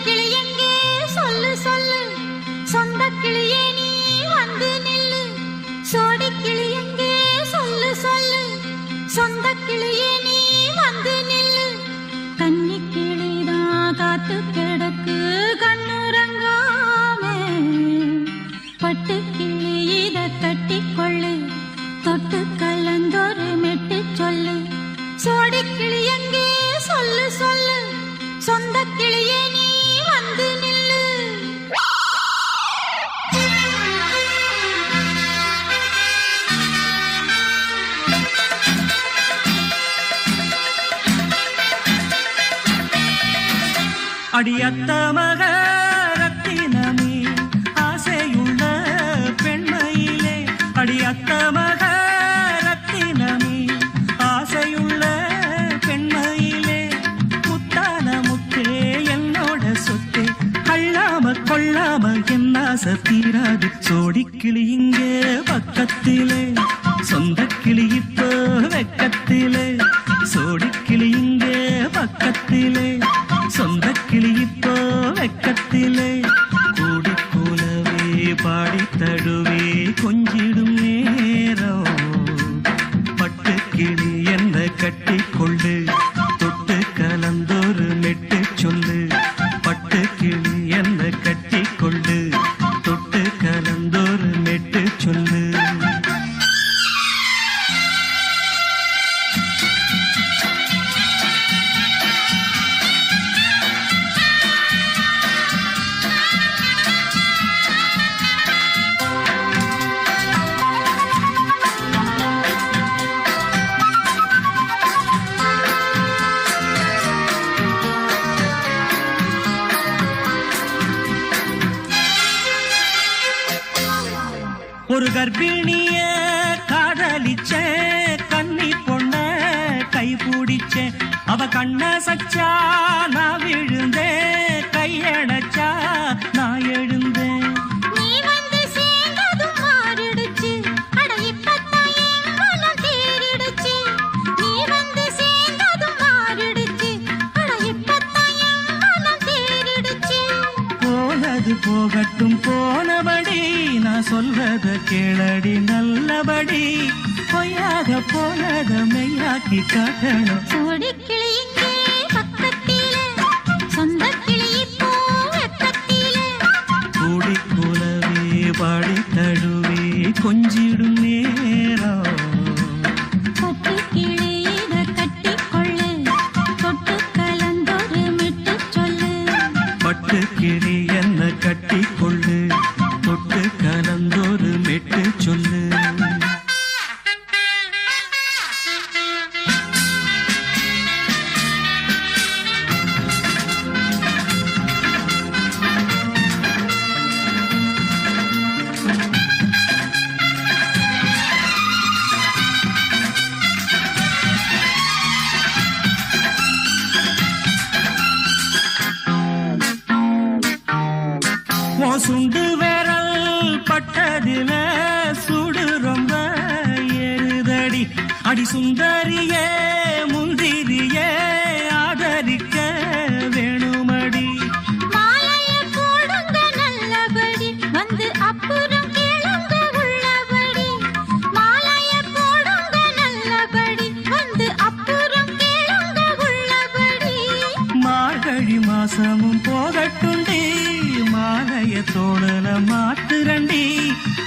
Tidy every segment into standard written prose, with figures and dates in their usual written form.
கிளி எங்கே சொல்லு சொல்லு, சொந்த கிளியே நீ வந்து நில்லு. சோடி கிளி எங்கே சொல்லு சொல்லு, சொந்த கிளியே நீ வந்து நில்லு. கன்னி கிளிதான் காத்து கிடக்கு கண்ணுறங்காமே, பட்டு கிளி இத கட்டிக்கொள்ளு, தொட்டு கலந்தொரு மெட்டு சொல்லு. சோடி கிளி எங்கே சொல்லு சொல்லு, சொந்த கிளியே நீ வந்து நில்லு. அடியத்த மக ரத்தினமே ஆசையுள்ள பெண்மையிலே, அடியத்த மக ரத்தினமே ஆசையுள்ள பெண்மையிலே, முத்தான முத்தே என்னோட சொத்தே, அள்ளாம கொள்ளாம என்ன சத்தீராது. சோடி கிளி இங்கே பக்கத்திலே, சொந்த கிளி இப்போ வெக்கத்திலே. சோடி கிளி இங்கே பக்கத்திலே, சொந்த கிளி இப்போ வெக்கத்திலே. கூடி கூலவே பாடி தழுவே கொஞ்சிடும் நேரம், பட்டு கிளி என்ன கட்டி கொள்ளு, தொட்டு கலந்தொரு மெட்டு சொல்லு. பட்டு கிளி என்ன கட்டி கொள்ளு, தொட்டு கலந்தொரு மெட்டு சொல்லு. ஒரு கர்ப்பிணிய காதலிச்ச கன்னி பொண்ண கை பிடிச்ச, அவ கண்ண சச்சா நான் விழுந்தேன், கையடைச்சா நான் எழுந்தேன். நீ வந்து சேர்ந்ததும் மாறிடுச்சு, அட இப்பத்தான் என் மனம் தேறிடுச்சு. நீ வந்து சேர்ந்ததும் மாறிடுச்சு, அட இப்பத்தான் என் மனம் தேறிடுச்சு. போனது போகட்டும் போனபடி, நான் சொல்றத கேளடி நல்லபடி, பொய்யாக போனத மெய்யாக்கி காட்டணும். சோடி கிளி இங்கே பக்கத்திலே, சொந்த கிளி இப்போ வெக்கத்திலே. கூடி கூலவே பாடி தழுவே கொஞ்சிடும் நேரம், பட்டு கிளி இத கட்டிக்கொள்ளு, தொட்டு கலந்தொரு மெட்டு சொல்லு. பட்டு கிளி என்ன கட்டி கொள்ளு, தொட்டு கலந்தொரு மெட்டு சொல்லு. சுண்டு விரல் பட்டதில சுடு ரொம்ப ஏறுதடி, அடி சுந்தரியே முந்திரியே ஆதரிக்க வேணுமடி. மாலைய போடுங்க நல்லபடி, வந்து அப்புறம் கேளுங்க உள்ளபடி. மாலைய போடுங்க நல்லபடி, வந்து அப்புறம் கேளுங்க உள்ளபடி. மார்கழி மாசமும் போகட்டுண்டி, மாலைய தோழல மாத்துரண்டி,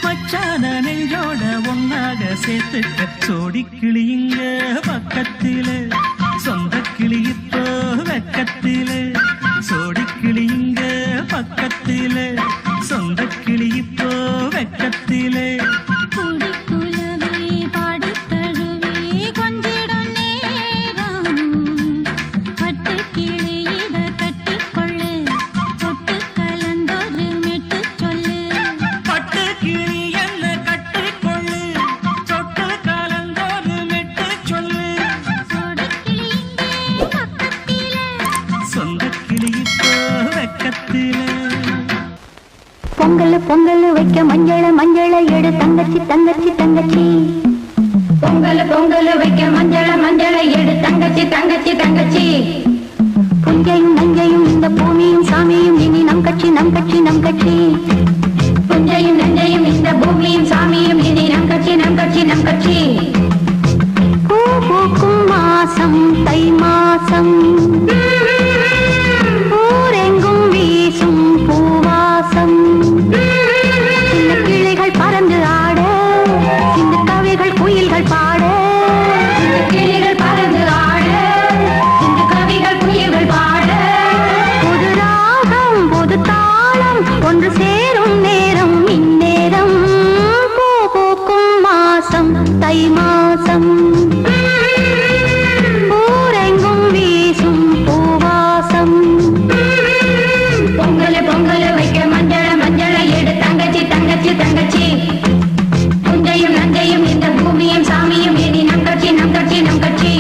மச்சான நெஞ்சோட ஒன்னாக சேர்த்துக்க. சோடி கிளி இங்க பக்கத்திலே, சொந்த கிளி இப்போ வெக்கத்திலே. சோடி கிளி இங்க பக்கத்திலே, சொந்த கிளி இப்போ வெக்கத்திலே. கூடி குலவே பாடி தழுவே கொஞ்சிடும் நேரம், பட்டு கிளி இத கட்டிக்கொள்ளு, தொட்டு கலந்தொரு மெட்டு சொல்லு. பட்டு கிளி என்ன கட்டிக்கொள்ளு, தொட்டு கலந்தொரு மெட்டு சொல்லு. சோடி கிளி இங்கே பக்கத்திலே, சொந்த கிளி இப்போ வெக்கத்திலே. பொங்கல் பொங்கல் வைக்க மஞ்சள மஞ்சள எடு தங்கச்சி தங்கச்சி தங்கச்சி. பொங்கல் பொங்கல் வைக்க மஞ்சள மஞ்சள எடு தங்கச்சி தங்கச்சி தங்கச்சி. புஞ்சையும் நஞ்சையும் இந்த பூமியும் சாமியும் நம் கட்சி நம் கட்சி புஞ்சையும் நஞ்சையும் இந்த பூமியும் சாமியும் இனி நம் கட்சி நம் கட்சி நம் கட்சி பூ பூக்கும் மாசம் தை மாசம் ஊரெங்கும் வீசும் பூவாசம் சின்ன கிளிகள் பறந்து ஆட சின்ன கவிகள் குயில்கள் பாட சின்ன கிளிகள் பறந்து ஆட சின்ன கவிகள் குயில்கள் பாட புது ராகம் புது தாளம் ஒன்று சேரும் நேரம் இந்நேரம் பூ பூக்கும் மாசம் தை மாசம் ஊரெங்கும் வீசும் பூவாசம் பொங்கல் பொங்கல் வைக்க மஞ்சள மஞ்சள எடு தங்கச்சி தங்கச்சி தங்கச்சி புஞ்சையும் நஞ்சையும் இந்த பூமியும் சாமியும் இனி நம் கட்சி நம் கட்சி நம் கட்சி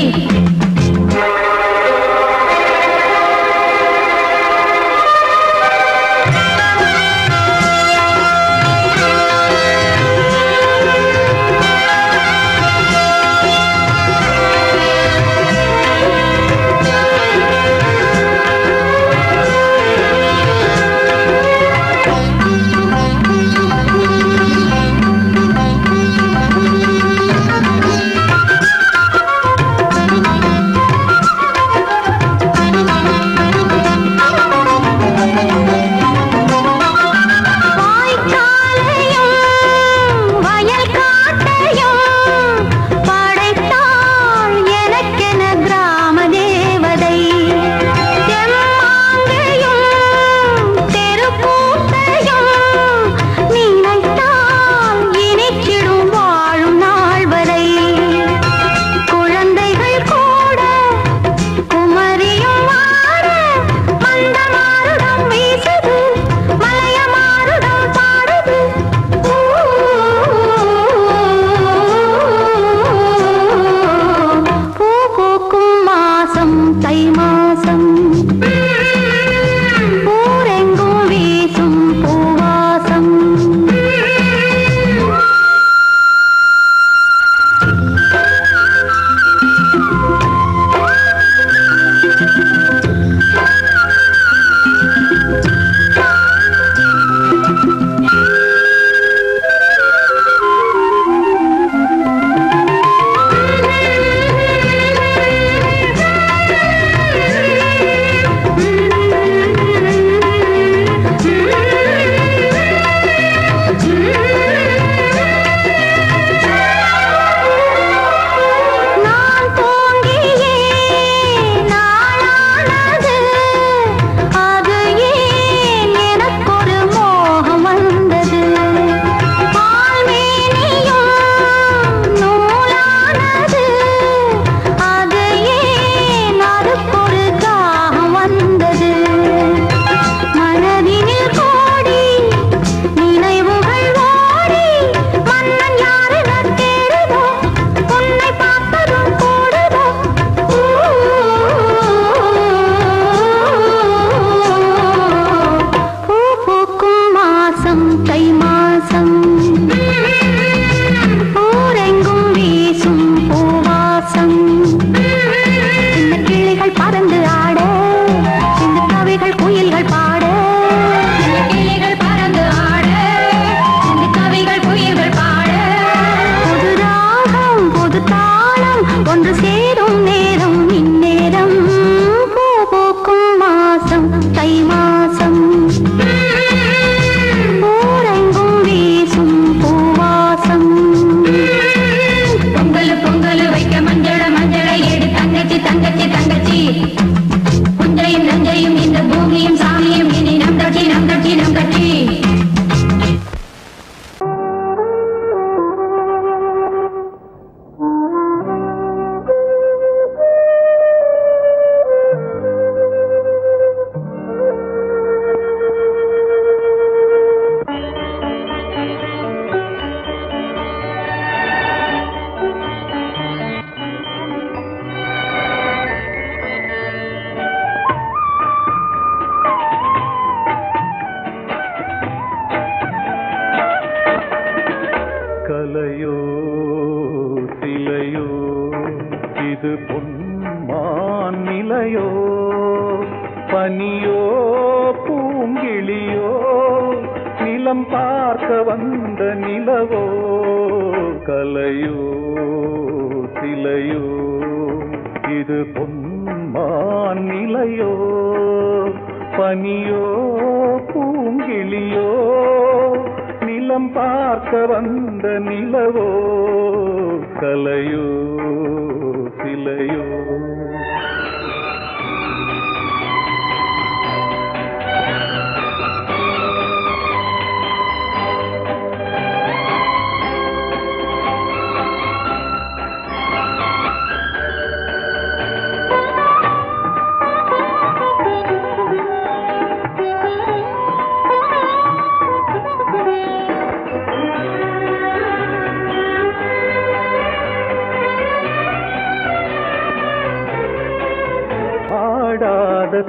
பனியோ பூங்கிளியோ நிலம் பார்க்க வந்த நிலவோ கலையோ சிலையோ இது பொன்மான் நிலையோ பனியோ பூங்கிளியோ நிலம் பார்க்க வந்த நிலவோ கலையோ சிலையோ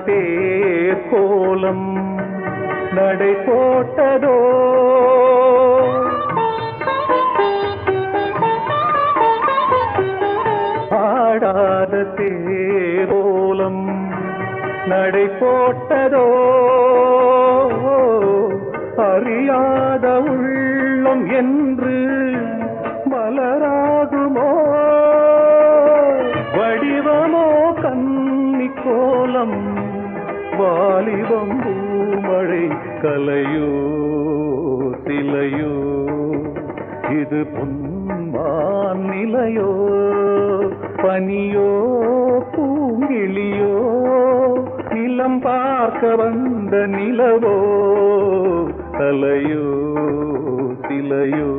தேர் கோலம் நடை போட்டதோ ஆடாத தேர் கோலம் நடை போட்டதோ அறியாத உள்ளம் என்று மலராகுமோ வடிவமோ கன்னி கோலம் வாலிபம் பூமழை கலையோ சிலையோ இது பொன்மான் நிலையோ பனியோ பூங்கிளியோ நிலம் பார்க்க வந்த நிலவோ கலையோ சிலையோ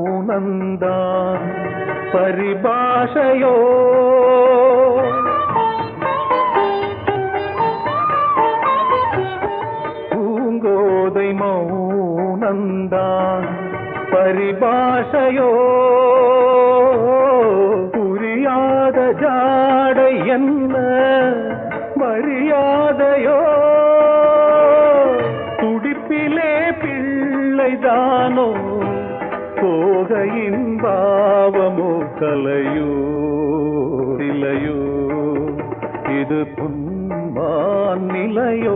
மௌனந்தான் பரிபாஷையோ பூங்கோதை மௌனந்தான் பரிபாஷையோ புரியாத ஜாடை என்ன மரியாதையோ துடிப்பிலே பிள்ளைதானோ கோகையின் பாவமோ கலையோ சிலையோ இது பொன்மான் நிலையோ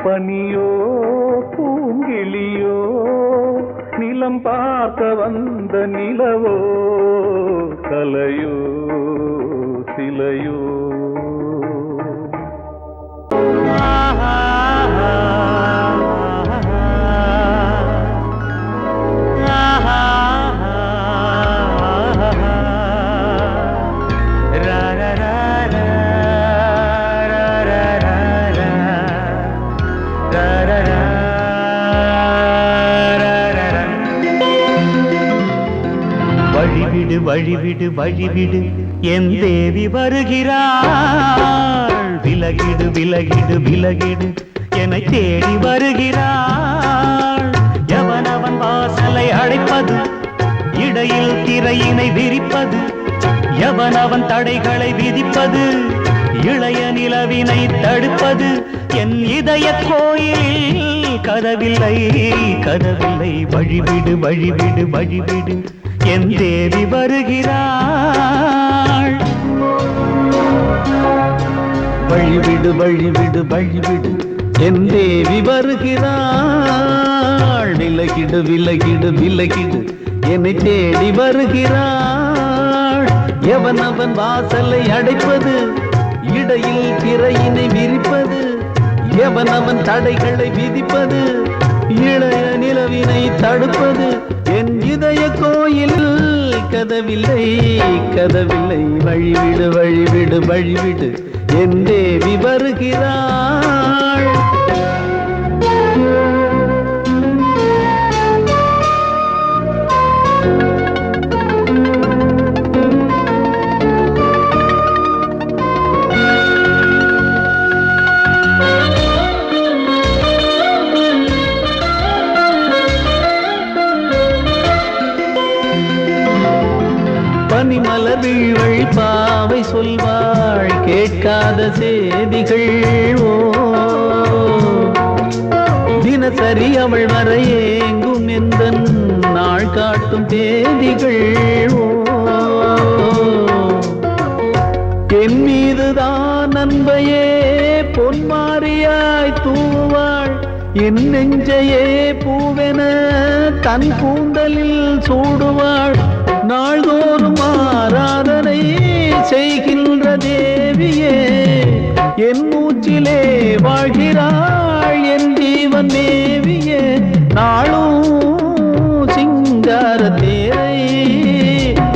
பனியோ பூங்கிளியோ நிலம் பார்க்க வந்த நிலவோ கலையோ சிலையோ வழிவிடு வழிவிடு வழிவிடு என் தேவி வருகிறாள் விலகிடு விலகிடு விலகிடு என்னை தேடி வருகிறாள் எவனவன் வாசலை அடைப்பது இடையில் திரையினை விரிப்பது எவனவன் தடைகளை விதிப்பது இளைய நிலவினை தடுப்பது என் இதய கோயிலில் கதவில்லை கதவில்லை வழிவிடு வழிவிடு வழிவிடு என் தேவி வருகிறாள் வழிவிடு வழிவிடு வழிவிடு என் தேவி வருகிறாள் விலகிடு விலகிடு விலகிடு என்னை தேடி வருகிறாள் எவனவன் வாசலை அடைப்பது இடையில் திரையினை விரிப்பது எவனவன் தடைகளை விதிப்பது இளைய நிலவினை தடுப்பது என் இதய கோயில் கதவில்லை கதவில்லை வழிவிடு வழிவிடு வழிவிடு என் தேவி வருகிறாள் கேட்காத செய்திகள் ஓ தினசரி அவள் வர ஏங்கும் எந்த நாள் காட்டும் தேதிகள் ஓ என் மீதுதான் அன்பையே பொன்மாரியாய் தூவாள் என் நெஞ்சையே பூவென தன் கூந்தலில் சூடுவாள் நாள்தோறும் ஆராதனை செய்கின்ற தேவியே என் மூச்சிலே வாழ்கிறாள் என் ஜீவன் தேவியே நாளும் சிங்கார தேரை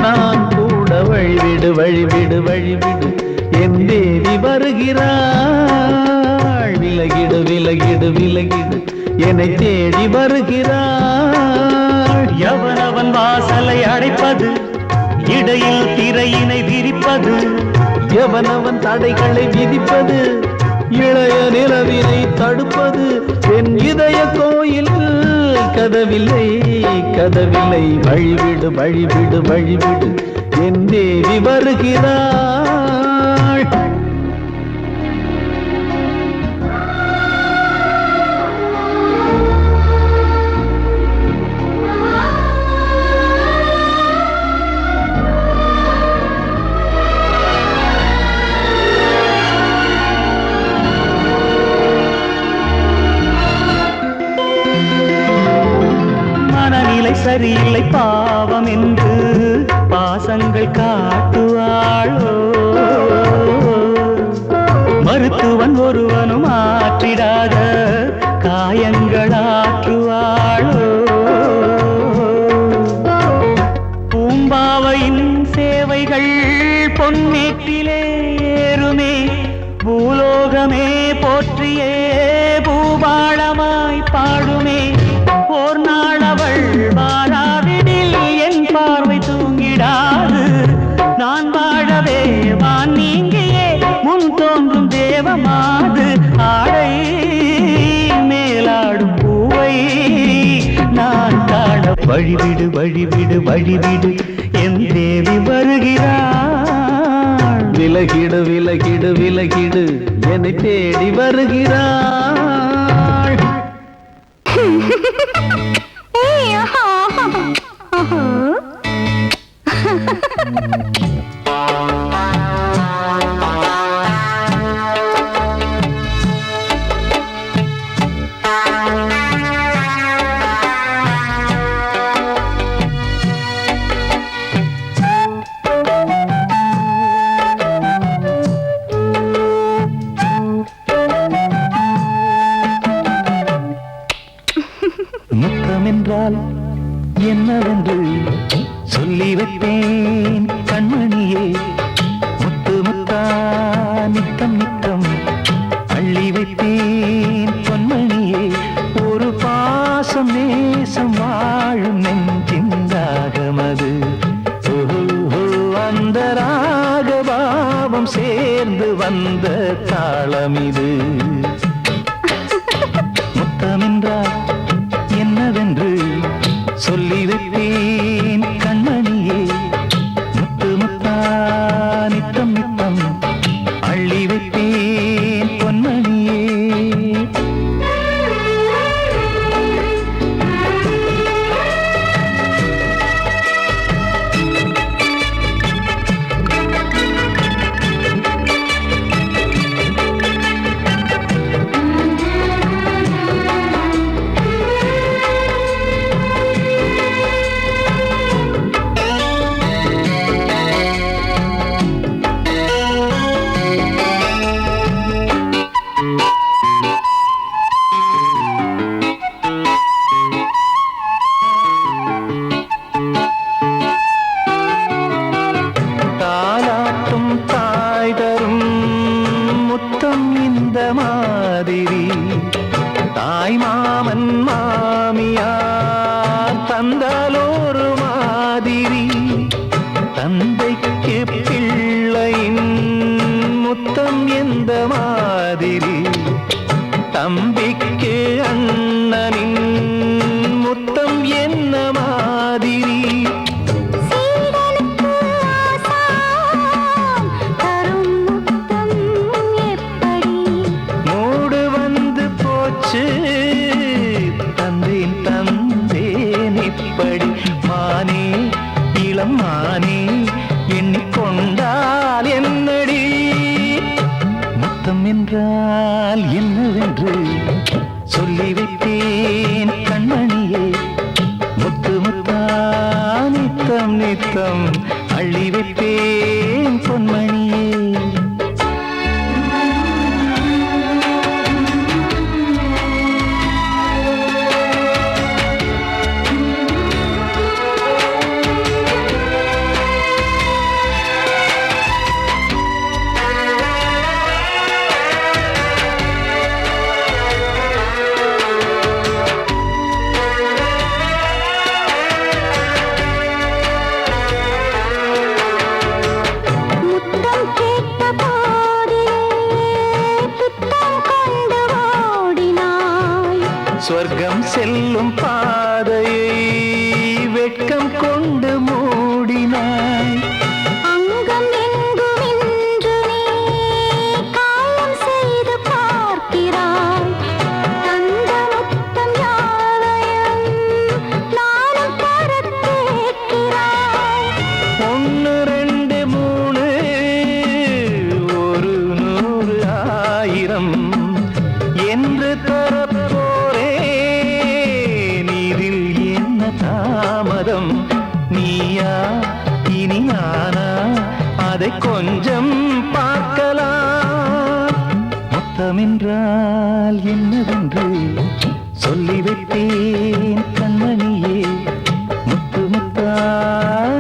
நான் கூட வழிவிடு வழிவிடு வழிவிடு என் தேவி வருகிறாள் விலகிடு விலகிடு விலகிடு என்னை தேடி வருகிறாள் எவனவன் வாசலை அடைப்பது இடையில் திரையினை விரிப்பது எவனவன் தடைகளை விதிப்பது இளைய நிலவினை தடுப்பது என் இதய கோயில் கதவில்லை கதவில்லை வழிவிடு வழிவிடு வழிவிடு என் தேவி வருகிறாள் சரியில்லை பாவம் என்று பாசங்கள் காட்டுவாளோ மருத்துவன் ஒருவனும் ஆற்றிடாத காயங்களாற்றுவாளோ பூம்பாவையின் சேவைகள் பொன்னேற்றிலே ஏறுமே பூலோகமே போற்றியே பூபாளமாய் பாடுமே ஓர் நாள் அவள் வாராவிடில் என் பார்வை தூங்கிடாது நான் வாழவே வான் நீங்கியே முன் தோன்றும் தேவமாது ஆடை மேலாடும் பூவை நான் காண வழிவிடு வழிவிடு வழிவிடு என் தேவி வருகிறாள் விலகிடு விலகிடு விலகிடு என்னை தேடி வருகிறாள் முத்தமென்றால் என்னவென்று சொல்லி வைப்பேன் கண்மணியே முத்து முத்தா நித்தம் நித்தம் அள்ளி வைப்பேன் பொன்மணியே ஒரு பாசம் நேசம் வாழும் நெஞ்சின்றாகமது அந்த ராகபாவம் சேர்ந்து வந்த தாளமிது முத்தமென்றால் என்னவென்று சொல்லி வைப்பேன் கண்மணியே முத்து முத்தா நித்தம் நித்தம் அள்ளி வைப்பேன் பொன்மணியே தாய் மாமன் மாமியார் தந்தாலோரு மாதிரி தந்தைக்கு பிள்ளையின் முத்தம் எந்த மாதிரி தம்பிக்கு அண்ணனின் முத்தம் என்ன மாதிரி சீடனுக்கு ஆசான் தரும் முத்தம் என்றால் என்னவென்று சொல்லி வைத்தேன் கண்மணியே. முத்து முத்தா நித்தம் நித்தம் அள்ளி வைத்தேன் பொன்மணியே. சொர்க்கம் செல்லும் பாதையை வெட்கம் கொண்டு மூடினாய். அங்கம் எங்கும் இன்று நீ காயம் செய்து பார்க்கிறாய். தந்த முத்தம் யாவையும் நானும் தரக் கேட்கிறாய். 1 2 3 ஒரு 100 1000 என்று தரப்போரே. நீரில் என்ன தாமதம்? நீயா இனி நானா? அதை கொஞ்சம் பார்க்கலாம். மொத்தமென்றால் என்னவென்று சொல்லி வைத்தேன் கண்மணியே. முத்து முத்தா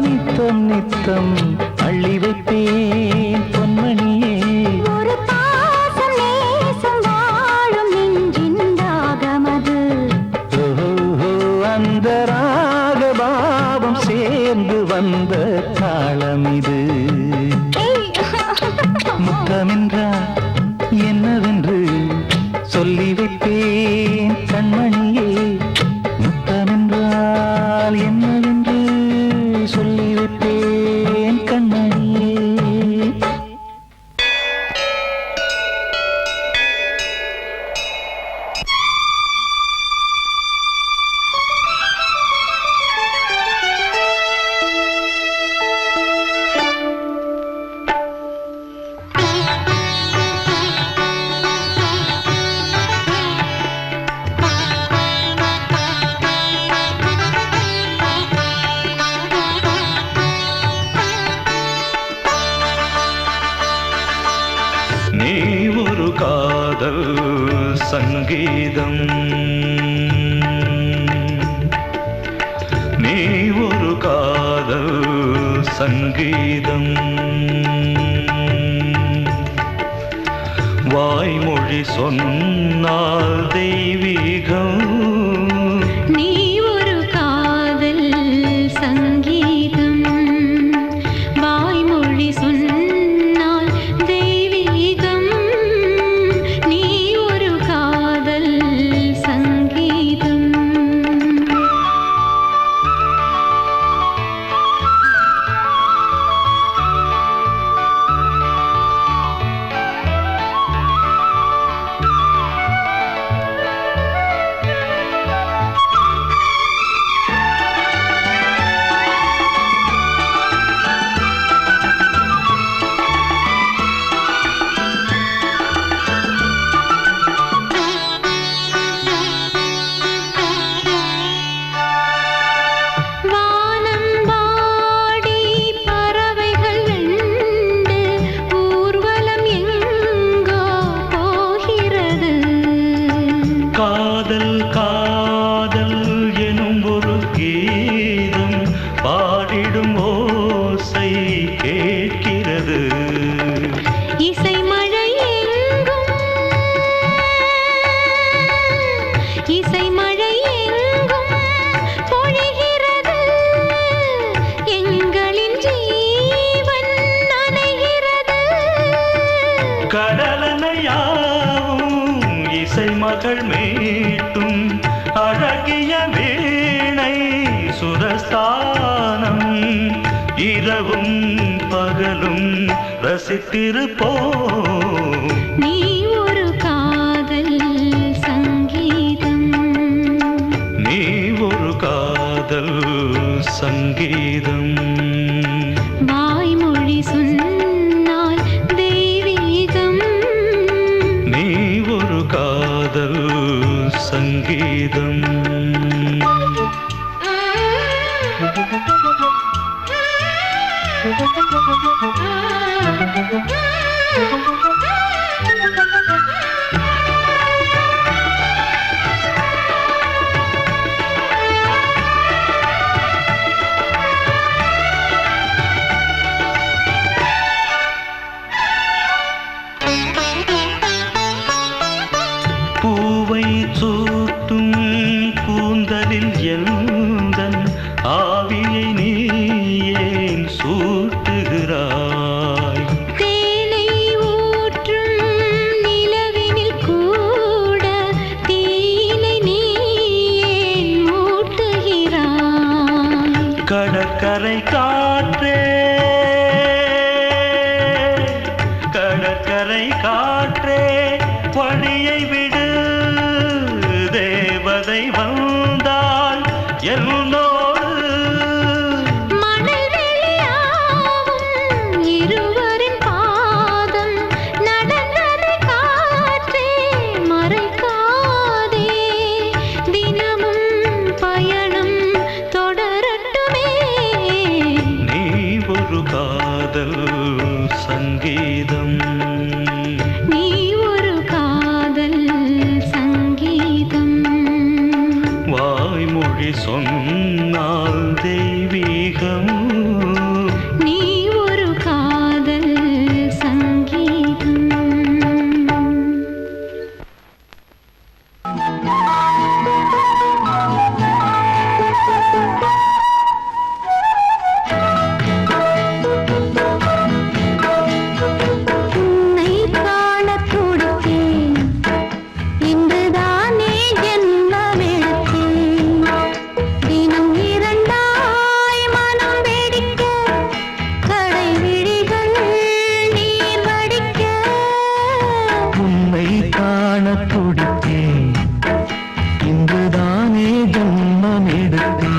நித்தம் நித்தம் அள்ளி வைத்தேன் பொன்மணியே. ஒரு பாசம் நேசம் வாழும் நெஞ்சின் தாகமது. ஓஹோ, அந்த ராகபாவம் சேர்ந்து வந்த தாளம் இது. முத்தமென்றால் என்னவென்று சொல்லி வைத்தேன் கண்மணியே. முத்தமென்றால் என்னவென்று சொல்லி வைத்தேன் கண்மணியே. நீ ஒரு காதல் சங்கீதம், நீ ஒரு காதல் சங்கீதம். வாய்மொழி சொன்னால் தெய்வீகம். நீ ஒரு காதல் சங்கீதம், வாய்மொழி சொன்னால் தெய்வீகம். நீ ஒரு காதல் சங்கீதம். காதல் காதல் எனும் ஒரு கீதம் பாடிடும் ஓசை கேட்கிறது. இசை மழை எங்கும், இசை மழை எங்கும் பொழிகிறது. எங்களின் ஜீவன் நனைகிறது. கடலனையாவும் இசை மகள் மீட்டும் அழகிய வீணை சுரஸ்தானம். இரவும் பகலும் ரசித்திருப்போம். நீ ஒரு காதல் சங்கீதம், நீ ஒரு காதல் சங்கீதம். வாய்மொழி சொன்னால் தெய்வீகம். நீ சங்கீதம். பூவை சூட்டும் கூந்தலில் எந்தன் ஆவியை நீ ஏன் சூட்டுகிறாய்? தேனை ஊற்றும் நிலவினில் கூட தீனை நீ ஏன் மூட்டுகிறாய்? கடற்கரை காற்றே, கடற்கரை காற்றே வழியை விடு, தேவதை வந்தால் என்னோடு. மணல் வெளியாகும் இருவரின் பாதம் நடந்ததை காற்றே மறைக்காதே. தினமும் பயணம் தொடரட்டுமே. நீ ஒரு காதல் சங்கீதம். நீ ஒரு காதல் சங்கீதம். வாய்மொழி சொன்னால் தெய்வீகம். நீ ஒரு காதல் சங்கீதம். உன்னை காணத் துடித்தேன், இன்றுதானே ஜென்மமெடுத்தேன். தினம் இரண்டாய் மனம் வெடிக்க, கடை விழிகள் நீர் வடிக்க. உன்னை காண துடித்தேன், இன்றுதானே ஜன்மம் எடுத்தேன்.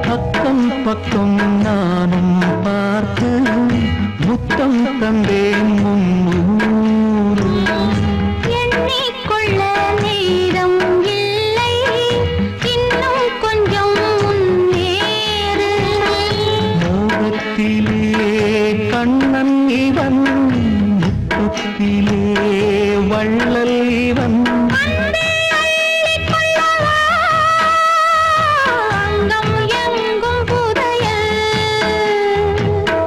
பக்கம் பக்கம் நானும் பார்த்து முத்தம் தந்தேன் முன்னூறு. எண்ணிக்கொள்ள நேரம் இல்லை, இன்னும் கொஞ்சம் முன்னேறு. மோகத்திலே கண்ணன் இவன், முத்தத்திலே வள்ளல் இவன். அன்பே அள்ளிக் கொள்ளவா, அங்கம் எங்கும் புதையல்.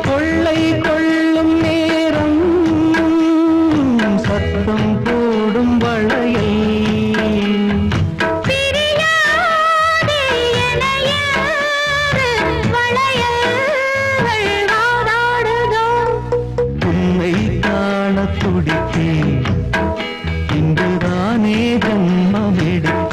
கொள்ளை கொள்ளும் நேரம், சத்தம் போடும் வளையல். பிரியாதே எனையாறு, வளையல்கள் வாதாடுதோ. உன்னை காண துடித்தேன், இன்றுதானே ஜன்மம் எடுத்தேன்.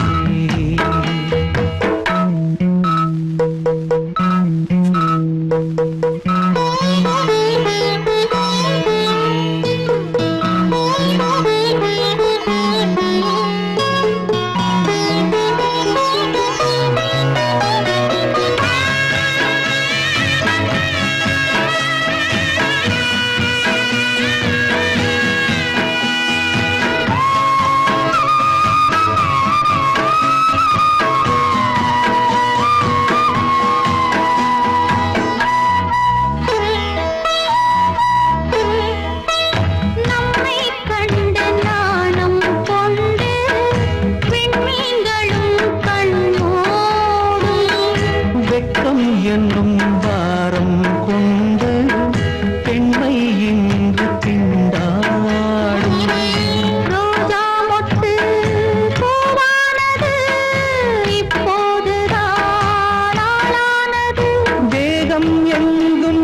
நம்மை கண்டு நாணம் கொண்டு விண்மீன்களும் கண்மூடும். வெட்கம் என்னும் பாரம் கொண்டு பெண்மை இன்று திண்டாடும். ரோஜா மொட்டு பூவானது, இப்போதுதான் ஆளானது. வேகம் எங்கும்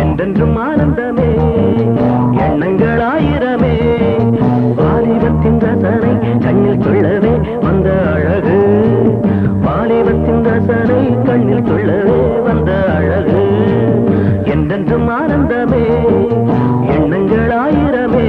என்றென்றும் ஆனந்தமே எண்ணங்கள் ஆயிரமே வாலிபத்தின் ரசனை கண்ணில் கொள்ளவே வந்த அழகு வாலிபத்தின் ரசனை கண்ணில் கொள்ளவே வந்த அழகு என்றென்றும் ஆனந்தமே எண்ணங்கள் ஆயிரமே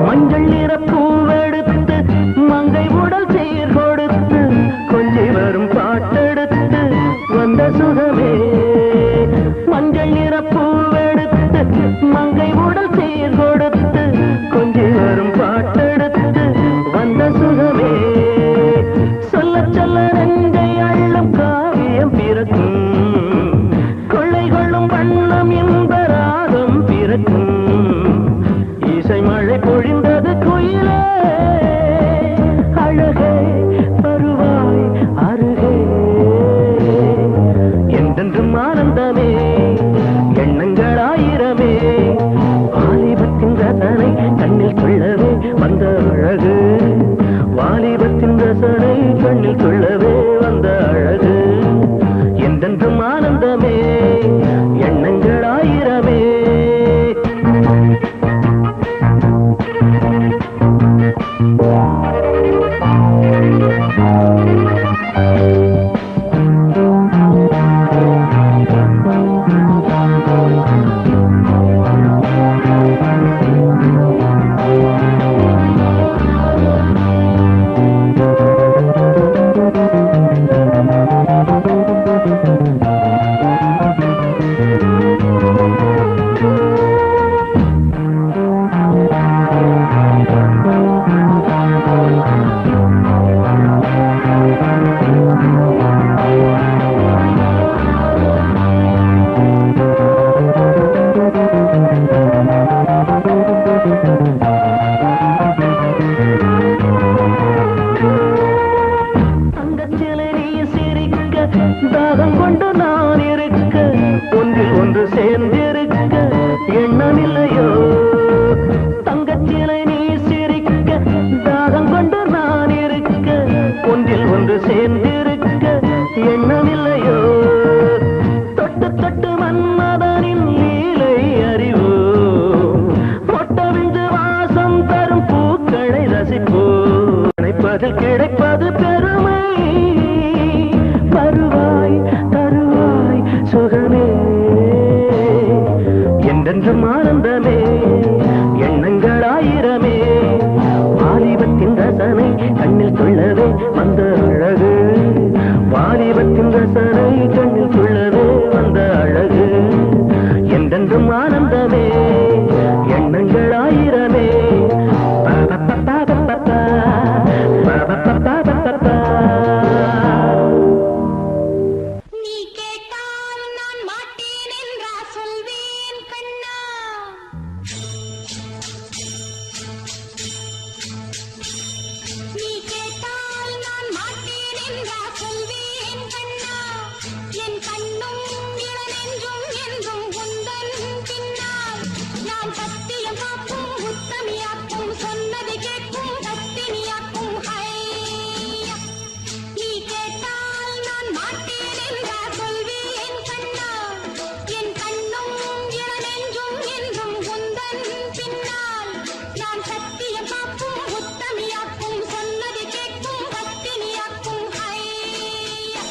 மஞ்சள் நிற பூவெடுத்து மங்கை உடல் சீர் கொடுத்து கொஞ்சி வரும் பாட்டெடுத்து வந்த சுகமே மஞ்சள் நிற பூவெடுத்து மங்கை உடல் சீர் கொடுத்து கொஞ்சி வரும் பாட்டெடுத்து வந்த சுகமே சொல்ல சொல்ல நெஞ்சை அள்ளும் காவியம் பிறக்கும் கொள்ளை கொள்ளும் வண்ணம் என்ப ராகம் பிறக்கும் இசை மழை பொழிந்தது குயிலே அழகே வருவாய் அருகே என்றென்றும் ஆனந்தமே எண்ணங்கள் ஆயிரமே வாலிபத்தின் ரசனை கண்ணில் கொள்ளவே வந்த அழகு வாலிபத்தின் ரசனை கண்ணில் கொள்ளவே வந்த அழகு என்றென்றும் ஆனந்தமே எண்ணங்கள் ஆயிரமே தாகம் கொண்டு நான் இருக்க ஒன்றில் ஒன்று சேர்ந்திருக்க எண்ணமில்லையோ தங்கச்சிலை நீ சிரிக்க தாகம் கொண்டு நான் இருக்க ஒன்றில் ஒன்று சேர்ந்திருக்க எண்ணமில்லையோ தொட்டு தொட்டு மன்மதனின் லீலை அறிவோ மொட்டவிழ்ந்து வாசம் தரும் பூக்களை ரசிப்போ நினைப்பதில் கிடைப்பது பெருமை வருவாய் தருவாய் சுகமே என்றென்றும் ஆனந்தமே எண்ணங்கள் ஆயிரமே வாலிபத்தின் ரசனை கண்ணில் கொள்ளவே வந்த அழகு வாலிபத்தின் ரசனை கண்ணில் கொள்ளவே வந்த அழகு என்றென்றும் ஆனந்தமே எண்ணங்கள் ஆயிரமே நீ கேட்டால் நான் மாட்டேன் என்றா சொல்வேன் கண்ணா நீ கேட்டால் நான் மாட்டேன் என்றா சொல்வேன் கண்ணா என் கண்ணும் இளநெஞ்சும் என்றும் உந்தன் பின்னால் நான் சத்தியம் காக்கும் உத்தமியாக்கும் சொன்னது கேட்கும் பத்தினியாக்கும் ஹையா நீ கேட்டால் நான் மாட்டேன் என்றா சொல்வேன் கண்ணா என் கண்ணும் இளநெஞ்சும் என்றும் உந்தன் பின்னால் நான் சத்தியம் காக்கும் உத்தமியாக்கும் சொன்னது கேட்கும் பத்தினியாக்கும் ஹையா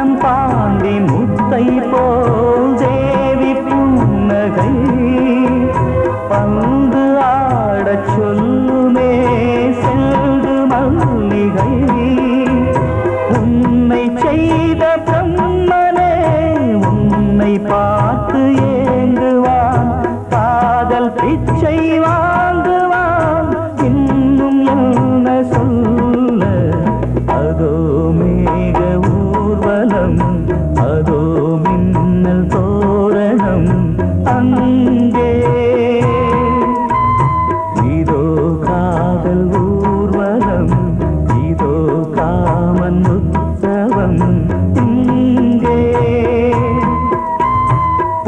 முத்தம் பாண்டி முத்தை போல் தேவி புன்னகை பந்து ஆடச் சொல்லுமே செல்கு மல்லிகை உன்னை செய்த பிரம்மனே உன்னை பார்த்து ஏங்குவான் காதல் பிச்சை வாங்குவான் இன்னும் என்ன சொல்ல அதோ மேக ஊர்வலம் அதோ மின்னல் தோரணம் அங்கே இதோ காதல் ஊர்வலம் இதோ காமன் உற்சவம் இங்கே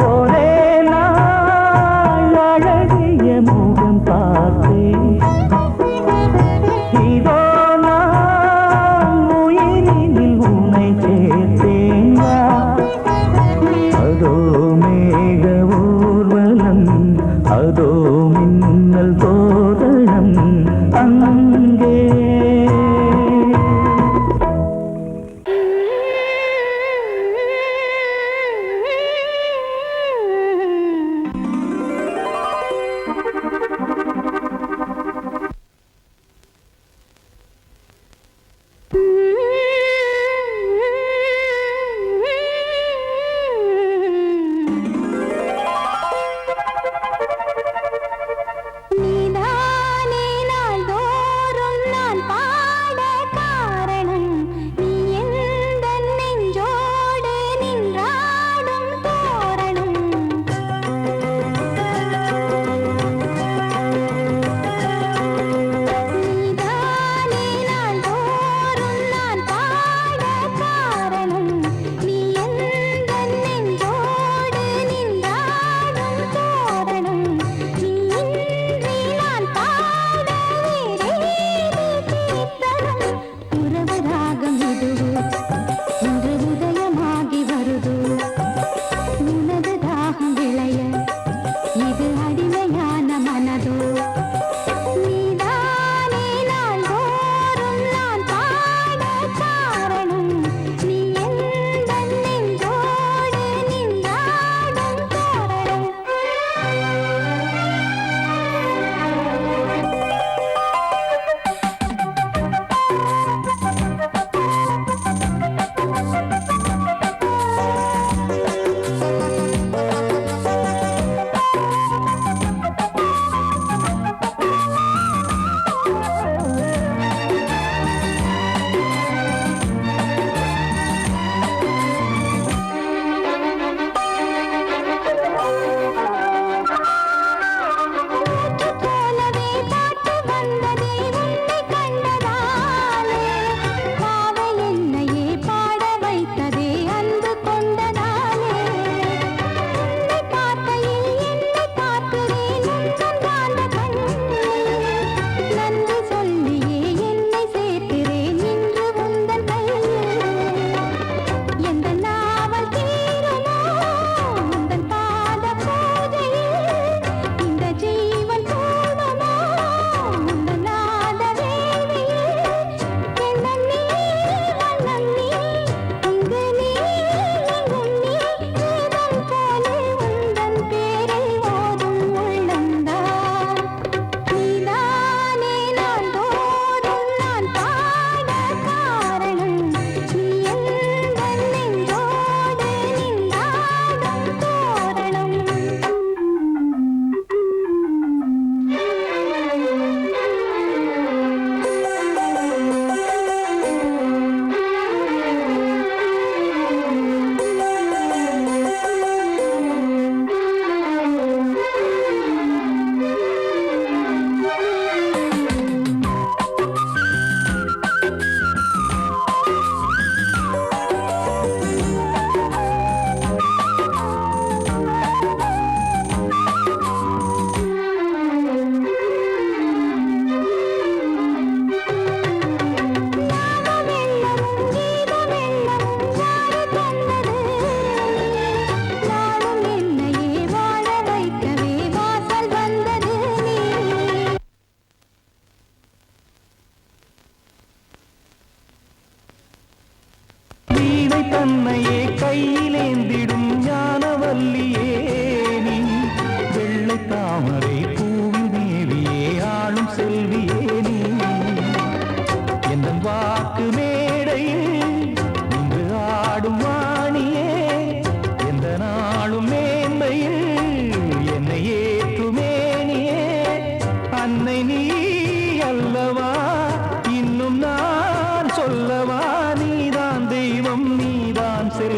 ஒரே நாள் அழகிய முகம் பார்த்தேன் இதோ நான் உயிரினில் உன்னை சேர்த்தேன்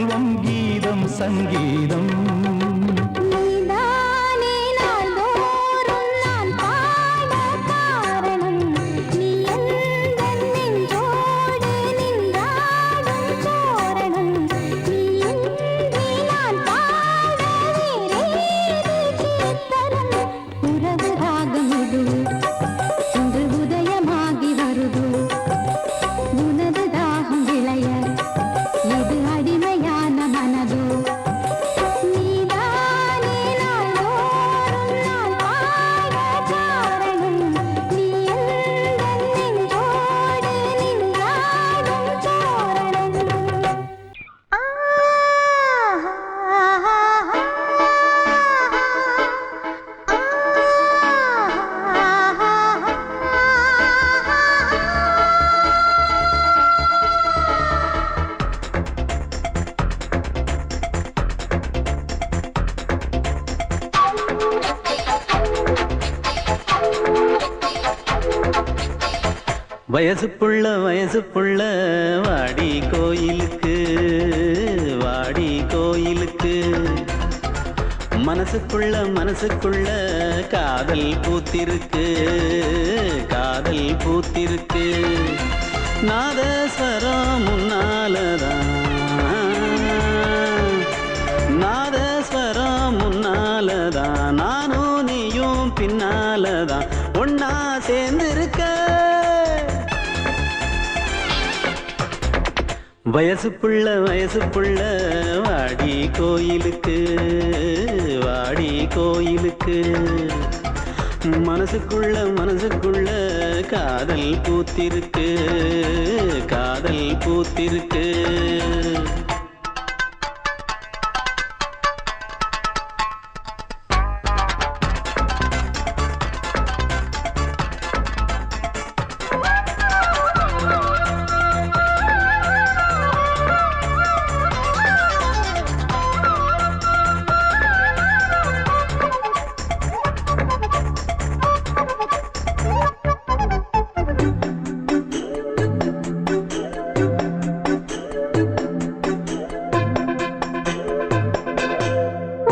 செல்வம் கீதம் சங்கீதம் நீதானே நாள்தோறும் நான் பாட காரணம் நீ எந்தன் நெஞ்சோடு நின்றாடும் தோரணம் நீ இன்றி நான் பாட வேறேது கீர்த்தனம் உறவு ராகம் இது இன்று உதயமாகி வருது உனது தாகம் விளைய இது அடிமையான மனதோ நீதானே நாள்தோறும் நான் பாட காரணம் நீ எந்தன் நெஞ்சோடு நின்றாடும் தோரணம் வயசு புள்ள வாடி கோயிலுக்கு மனசுக்குள்ள காதல் பூத்திருக்கு நாதஸ்வரம் முன்னாலதான் நானும் நீயும் பின்னாலதான் ஒன்னா சேர்ந்திருக்க வயசு புள்ள வாடி கோயிலுக்கு மனசுக்குள்ள காதல் பூத்திருக்கு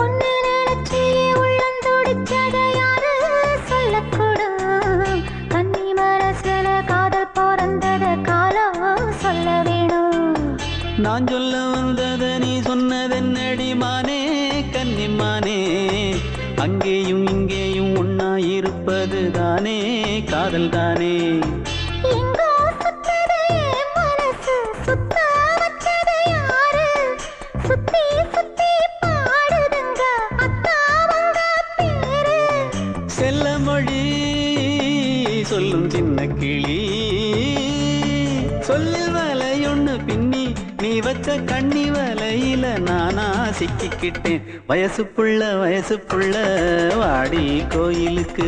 ஒன்னு நினைச்சி உள்ளந்தோடிச்சதை யாரு சொல்லக்கூடும் கன்னி மனசுல காதல் பிறந்தத காலம் சொல்ல வேணும் நான் சொல்ல வந்தத நீ சொன்னதென்னடி மானே கன்னிமானே அங்கேயும் இங்கேயும் ஒன்னா இருப்பது தானே காதல் தானே எங்கோ சுத்தது என் மனசு சுத்த வச்சது யாரு சுத்தி சுத்தி பாடுதுங்க அத்தாவங்க பேரு செல்ல மொழி சொல்லும் சின்ன கிளி சொல்லில் வலையொன்னு பின்னி நீ வச்ச கண்ணி வலையில நானா சிக்கிக்கிட்டேன் வயசு புள்ள வாடி கோயிலுக்கு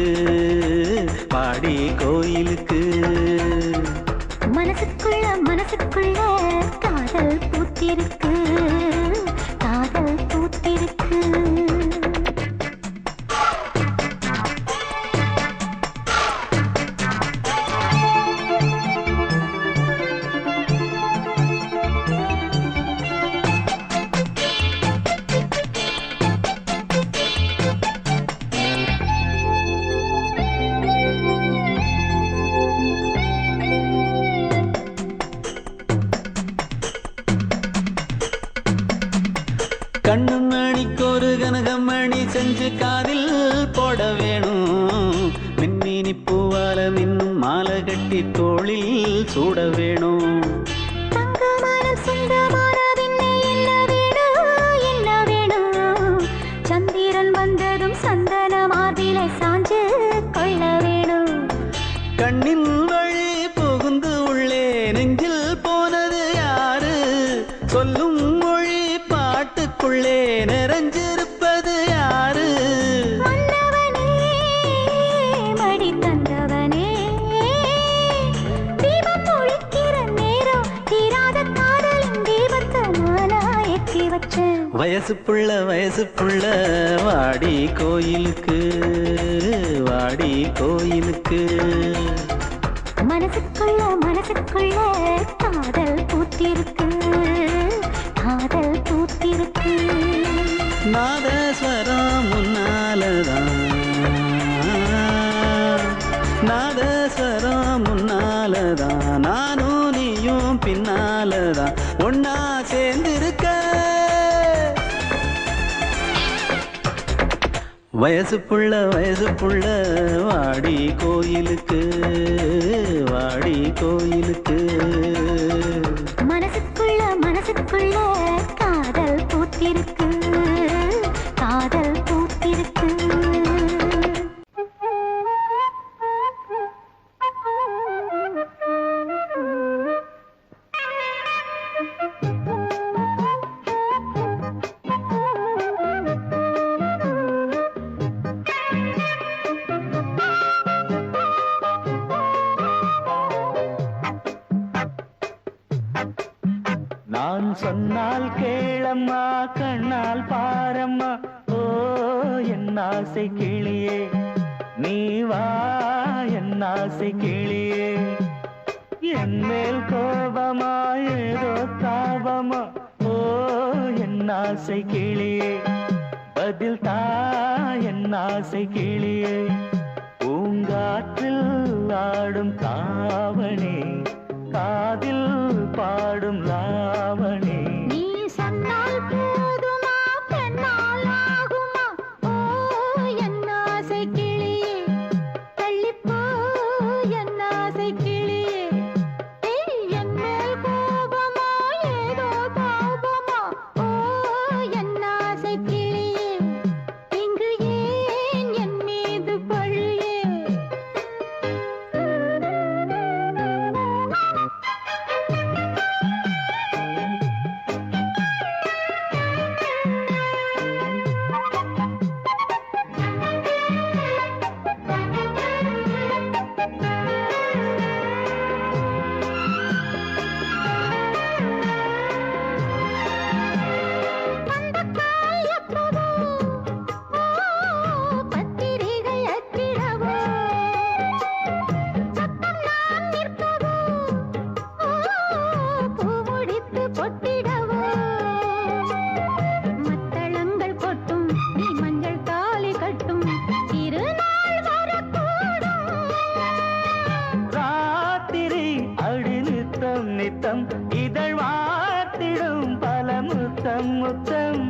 மனசுக்குள்ள காதல் பூத்திருக்கு கண்ணு மணிக்கொரு கனகமணி செஞ்சு காதில் போட வேணும் மின்மினி பூவால மின்னும் மாலை கட்டி தோளில் சூட வேணும் தங்கமனம் சொந்தமானதின்னை என்ன வேணும் சந்திரன் வந்ததும் சந்தன மார்பிலை சாஞ்சு கொள்ள வேணும் கண்ணின் வழி புகுந்து உள்ளே நெஞ்சில் போனது யாரு சொல்லும் மொழி பாட்டுக்குள்ளே நிறைஞ்சிருப்பது யாரு மன்னவனே மடி தந்தவனே தீபம் ஒழிக்கிற நேரம் தீராத காதலின் தீபத்தை நானா ஏற்றி வச்சேன் வயசு புள்ள வாடி கோயிலுக்கு மனசுக்குள்ள காதல் பூத்திருக்கு பூத்திருக்கு. நாதஸ்வரம் முன்னாலதான், நாதஸ்வரம் முன்னாலதான், நானும் நீயும் பின்னாலதான் ஒன்னா சேர்ந்திருக்க. வயசு புள்ள வாடி கோயிலுக்கு, வாடி கோயிலுக்கு. மனசுக்குள்ள காதல் பூத்திருக்கு, காதல் பூத்திருக்கு. நான் சொன்னால் கேளம்மா, கண்ணால் பாரம்மா, ஓ என் ஆசை கிளியே, நீ வா என் ஆசை கிளியே. என் மேல் கோபமா ஏதோ தாபமா, ஓ என் ஆசை கிளியே, பதில் தா என் ஆசை கிளியே. பூங்காற்றில் ஆடும் தாவணி, காதில் பாடும் லாவணி. நீ சொன்னால் போதுமா, பெண்ணால் ஆகுமா, ஓ என் ஆசை கிளியே, தள்ளிப்போ என் ஆசை கிளியே. என் மேல் கோபமா ஏதோ தாபமா, ஓ என் ஆசை கிளியே, இங்கு ஏன் என் மீது பழியே. நித்தம் இதழ் வாத்திடும் பல முத்தம் முத்தம்.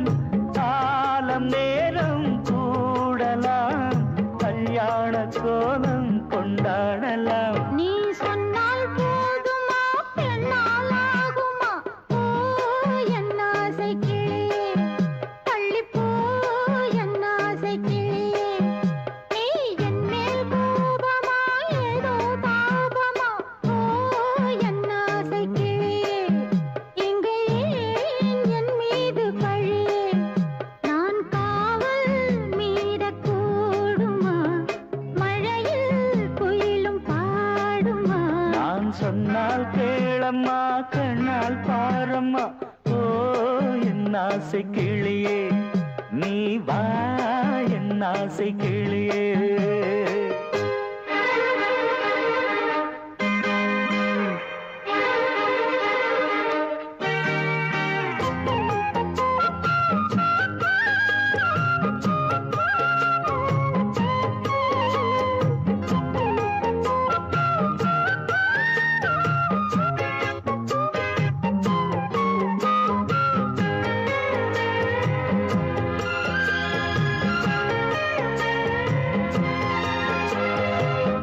காலம் நேரம் கூடலாம், கல்யாண கோலம் கொண்டாடலாம். நீ சொன்னால் போதுமா, பெண்ணால் ஆகுமா, ஓ என் ஆசை கிளியே, தள்ளிப்போ என் ஆசை கிளியே. நீ என் மேல் கோபமா ஏதோ தாபமா, ஓ என் ஆசை கிளியே, இங்கே ஏன் என் மீது பழியே. நான் காவல் மீறக்கூடுமா, மழையில் குயிலும் பாடுமா. நான் சொன்னால் கேளம்மா, கண்ணால் பாரம்மா, ஓ என் ஆசை கிளியே, நீ வா என் ஆசை கிளியே.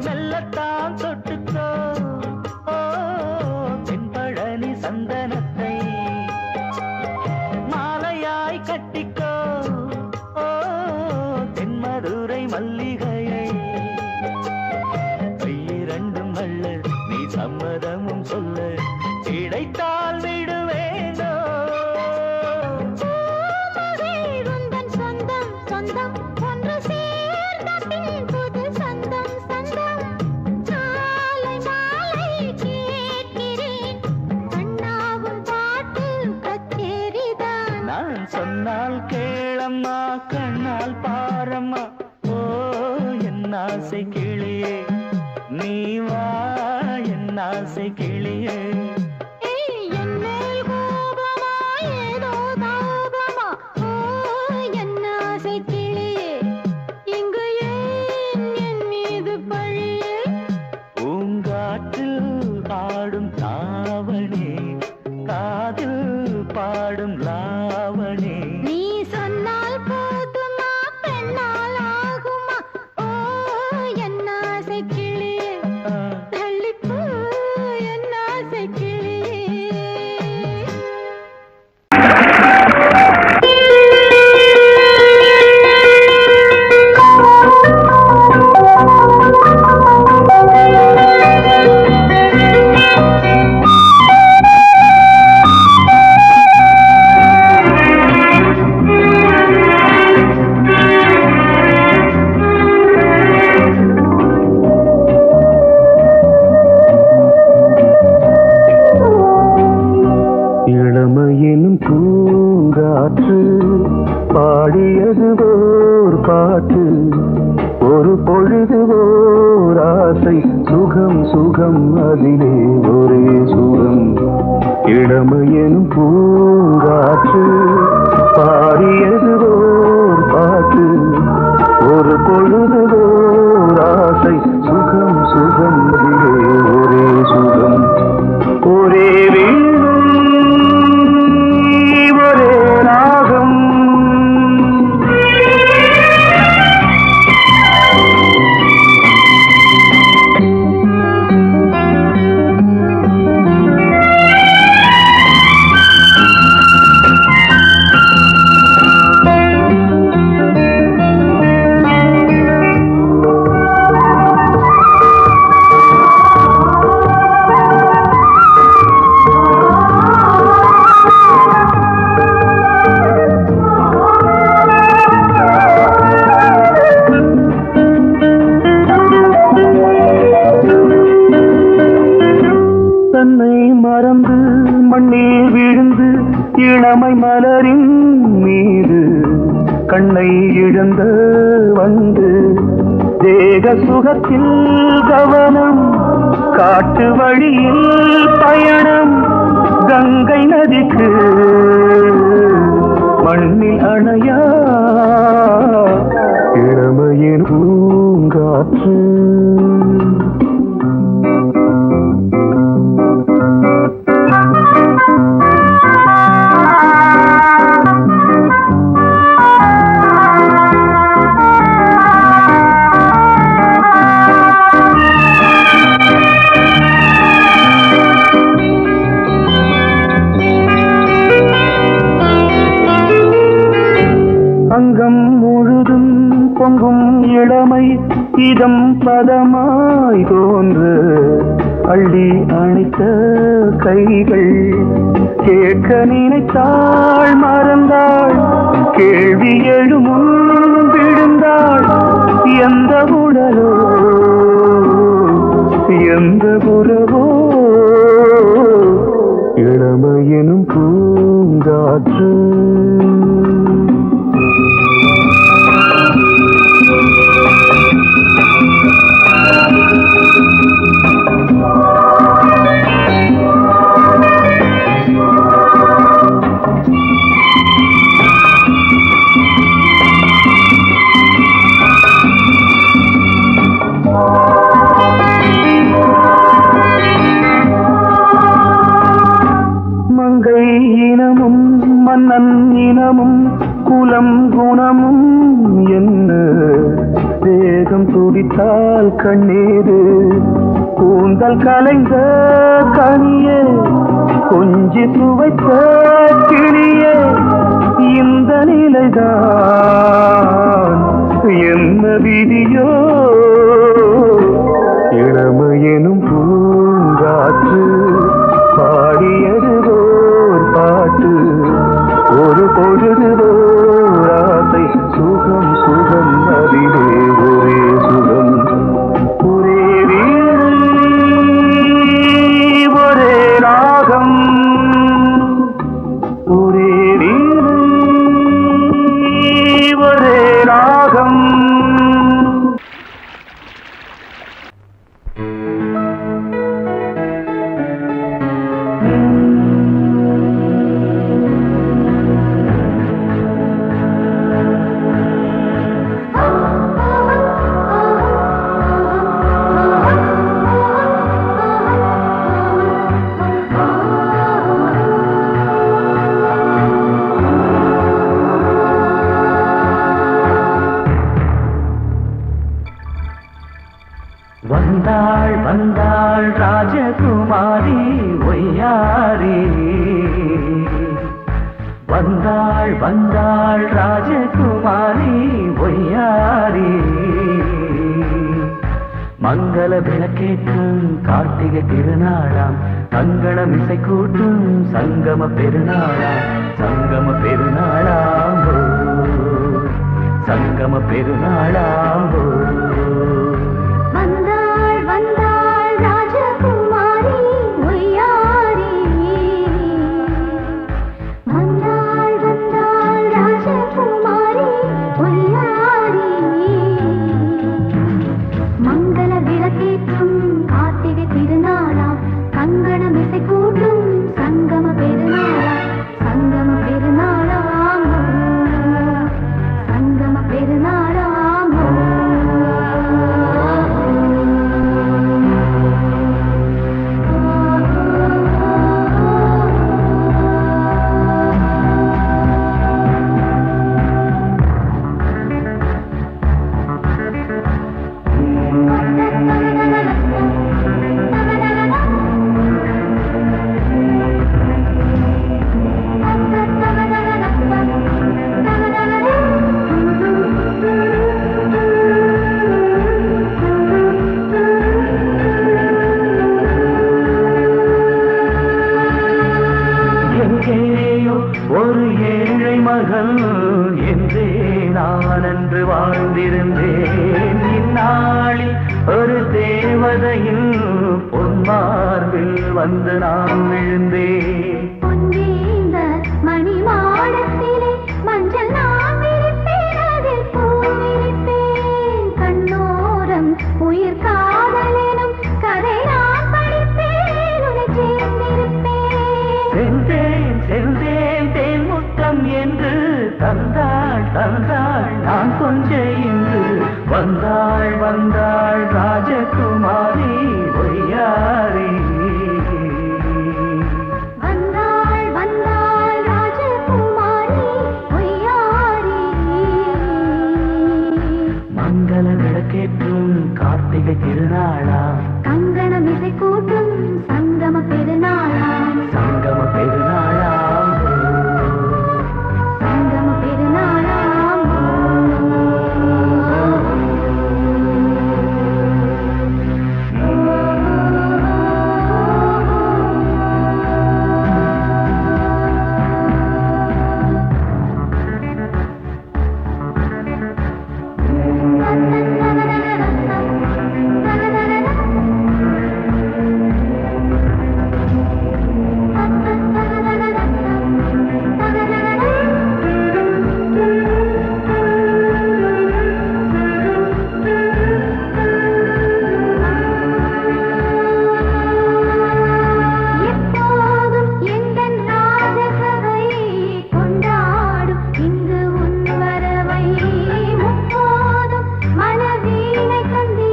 மெல்லத்தான் தொட்டுக்கோ, ஓ தென்பழனி சந்தனத்தை மாலையாய் கட்டிக்கோ, ஓ தென்மதுரை மல்லிகையை. கையிரண்டும் அள்ள நீ சம்மதமும் சொல்ல, கிடைத்தால் விடுவேனோ. உந்தன் சொந்தம் சொந்தம் ஒன்று சேர்ந்த பின் புது சொந்தம் சொந்தம். மாலை மாலை கேட்கிறேன், கண்ணாவும் பாட்டு கச்சேரிதான். நான் சொன்னால் கேளம்மா, கண்ணால் பாரம்மா, ஓ என் ஆசை கிளியே, நீ வா என் ஆசை கிளியே. என் மேல் கோபமா ஏதோ தாபமா, நீ சொன்னால் போதுமா பெண்ணால் ஆகுமா ஓ என்ன ஆசை கிளியே தள்ளிப்போ என்ன ஆசை கிளியே இளமையினும் பூங்காற்று பாடியது ஓர் பாட்டு ஒரு பொழுது ஓர் ஆசை சுகம் சுகம் அதிலே ஒரே சுகம் இளமையினும் பூங்காற்று பாடியது ஓர் பாட்டு ஒரு பொழுது ஓர் ஆசை சுகம் சுகம் அதிலே ஒரே சுகம் ஒரே தன்னை மறந்து மண்ணில் விழுந்து இளமை மலரின் மீது கண்ணை இழந்த வந்து தேக சுகத்தில் கவனம் காட்டு வழியில் பயணம் கங்கை நதிக்கு மண்ணில் அணையா இளமையின் பூங்காற்று அங்கம் முழுதும் பொங்கும் இளமை இதம் பதமாய் தோன்று அள்ளி அணைத்த கைகள் கேட்க நினைத்தாள் மறந்தாள் கேள்வி எழுமுன் விழுந்தாள் எந்த உடலோ எந்த புறவோ இளமையினும் பூங்காற்று மங்கை இனமும் மன்னன் இனமும் குலம் குணமும் என்ன வேகம் துடித்தால் கண்ணீரு கூந்தல் கலைந்த கனியே கொஞ்சி துவைத்த கிளியே இந்த நிலைதான் என்ன விதியோ இளமையெனும் பூங்காற்று பாடியது ஓர் பாட்டு ஒரு பொழுது ஓர் ஆசை சுகம் சுகம் அதிலே ஒரே சுகம் ஒரே வீடு ஒரே ராகம் ஒரே வீடு ஒரே ராகம் வந்தாள் ராஜகுமாரி ஒய்யாரி வந்தாள் வந்தாள் ராஜகுமாரி ஒய்யாரி மங்கள விளக்கேற்றும் கார்த்திகை திருநாளாம் கங்கணம் இசை கூட்டும் சங்கம பெருநாளாம் சங்கம பெருநாளாம் சங்கம பெருநாளாம் வந்தாள் வந்தாள் ராஜகுமாரி ஒய்யாரி வந்தாள் வந்தாள் ராஜகுமாரி ஒய்யாரி மங்கள விளக்கேற்றும் கார்த்திகை திருநாளாம் கங்கணம் இசை கூட்டும் சங்கம பெருநாளாம் சங்கம பெருநாளாம் சங்கம பெருநாளாம் எங்கேயோ ஒரு ஏழை மகள் என்றே நான் அன்று வாழ்ந்திருந்தேன் இந்நாளில் ஒரு தேவதையில் பொன்மார்பில் வந்து நான் விழுந்தேன் பொன்னேந்த மணி மாடத்திலே மஞ்சள் நான் விரிப்பேன் அதில் பூ விரிப்பேன் கண்ணோரம் உயிர் காதலெனும் கதை நான் படிப்பேன் உன்னை சேர்ந்திருப்பேன் சென்றேன் சென்றேன் தேன் முத்தம் என்று தந்தாள் தந்தாள் நான் கொஞ்ச இன்று வந்தாள் வந்தாள் ராஜகுமாரி ஒய்யாரி வந்தாள் வந்தாள் ராஜகுமாரி ஒய்யாரி மங்கள விளக்கேற்றும் கார்த்திகை திருநாளாம் கங்கணம் இசை கூட்டும் சங்கம பெருநாளாம் சங்கம பெருநாளாம் சங்கம பெருநாளாம் எப்போதும் எந்தன் ராஜசபை கொண்டாடும் இங்கு உன் வரவை முப்போதும் மனவீணை தந்தி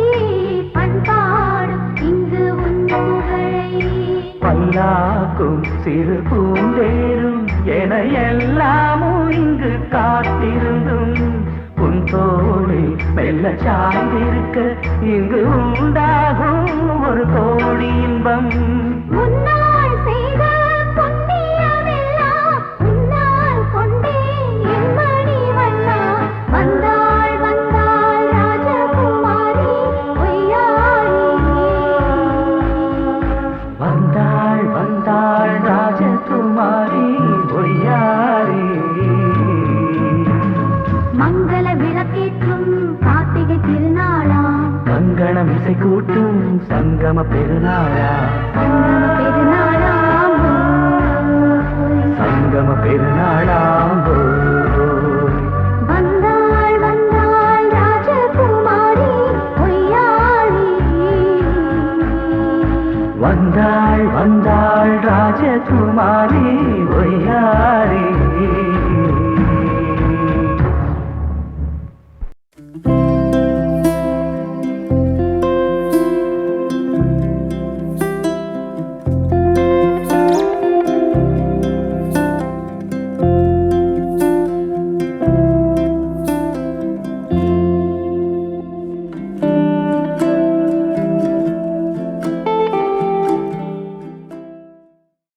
பண்பாடும் இங்கு உன் புகழை பல்லாக்கும் சிறு பூந்தேரும் என எல்லாமும் இங்கு காத்திருந்தும் உன் தோழி மெல்ல சாய்ந்திருக்க இங்கு உண்டாகும் ஒரு கோடி இன்பம் முன்னால் செய்த புண்ணியமெல்லாம் உன்னால் கொண்டேன் என் மணி வண்ணா வந்தாள் வந்தாள் ராஜகுமாரி ஒய்யாரி வந்தாள் வந்தாள் ராஜகுமாரி ஒய்யாரி மங்கள விளக்கேற்றும் கார்த்திகை திருநாளாம் கங்கணம் இசை கூட்டும் சங்கம பெருநாளா சங்கம பெருநாளாம் சங்கம பெருநாளா